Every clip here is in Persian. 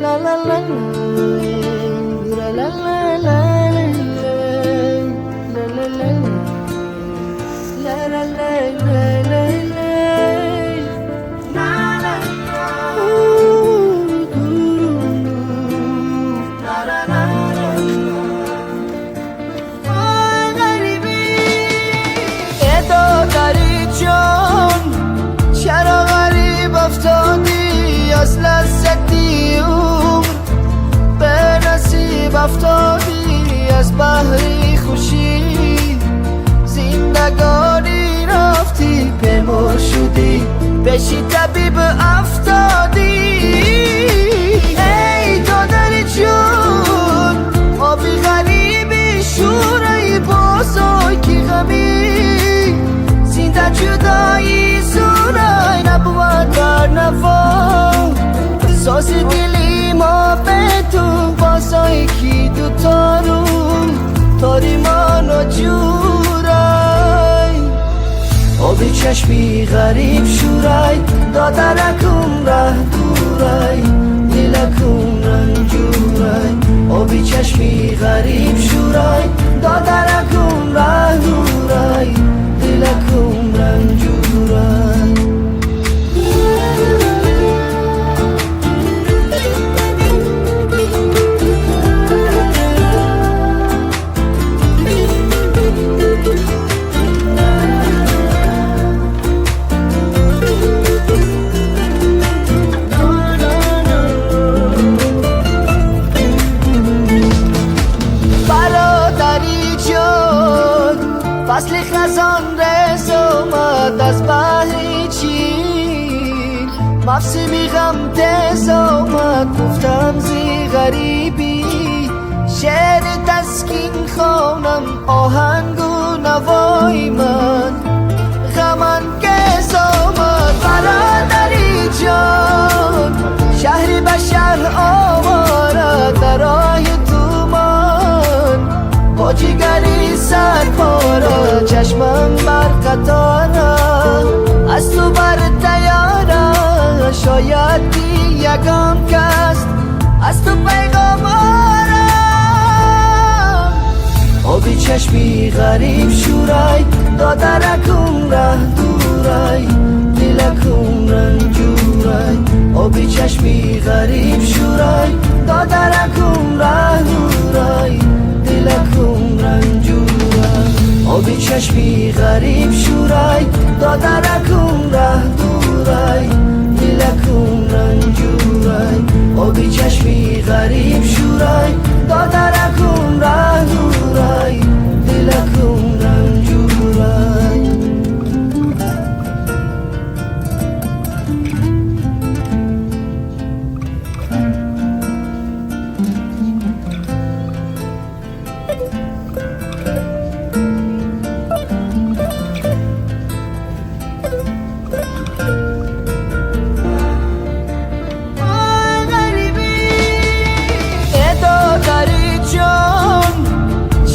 La la la la la la la la la la la la چرا غریب افتادی از لذتی عمر به نصیب افتادی از بحری خوشی زندگانی رفتی پنهان شدی بشی طبیب افتادی ای دادری جون آبی غریبی شورای بازای کی غمی زنده جدایی سرای نبود بر نوا ساز دلی ما به تو بازای کی دوتا رو تاری منو جورای آبی چشمی غریب شورای دادرکم ره دورای دلکم رنجورای آبی چشمی غریب شورای دادرکم ره دورای دلکم رنجورای فصل خزان رز اومد از بحری چین مفسمی غم تز اومد گفتم زی غریبی شعر تسکین خونم آهنگ و نوای من غمن گز اومد برادری جان شهری بشر آواره در راه تومان با جیگری سر پاره چشمم بر قطاره از تو بر تیاره شاید دی یکم کس از تو پیغام آرم آبی چشمی غریب شورای دادرکم ره دورای دلکم رنجورای آبی چشمی غریب شورای دادرکم ره دورای دلکم رنجورای آبی چشمی غریب شورای دادرکم ره دورای دلکم رنجورای آبی چشمی غریب شورای دادرکم ره دورای دلکم رنجورای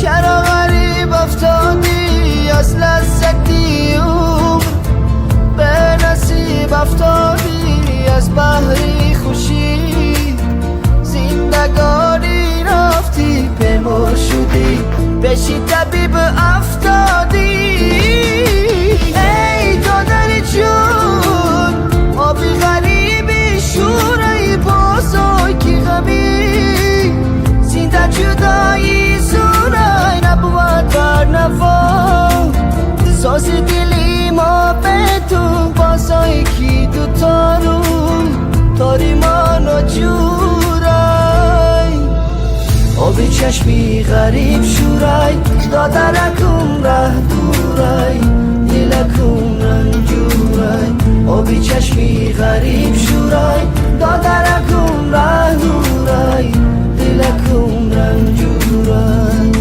چرا غریب افتادی از لذتی عمر به نصیب افتادی از بحری خوشی زندگانی رفتی پنهان شدی بشی طبیب افتادی ای دادری جون آبی غریبی شورای بازای کی غمی زنده جدایی سرای نبود بر نوا ساز دلی ما به تو بازای کی دوتا رو تاری منو جورای آبی چشمی غریب شورای دادرکم ره دورای دلکم رنجورای آبی چشمی غریب شورای دادرکم ره دورای دلکم رنجورای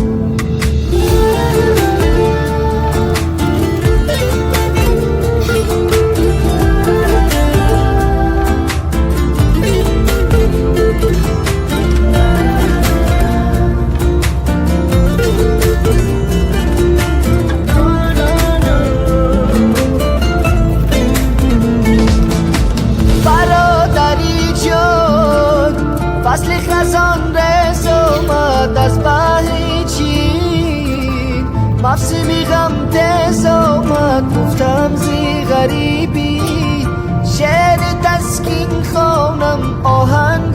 برادر فصل خزان رس اومد از بحر چین مفسمی غم تز اومد گفتم زی غریبی شعر تسکین خوانم آهنگ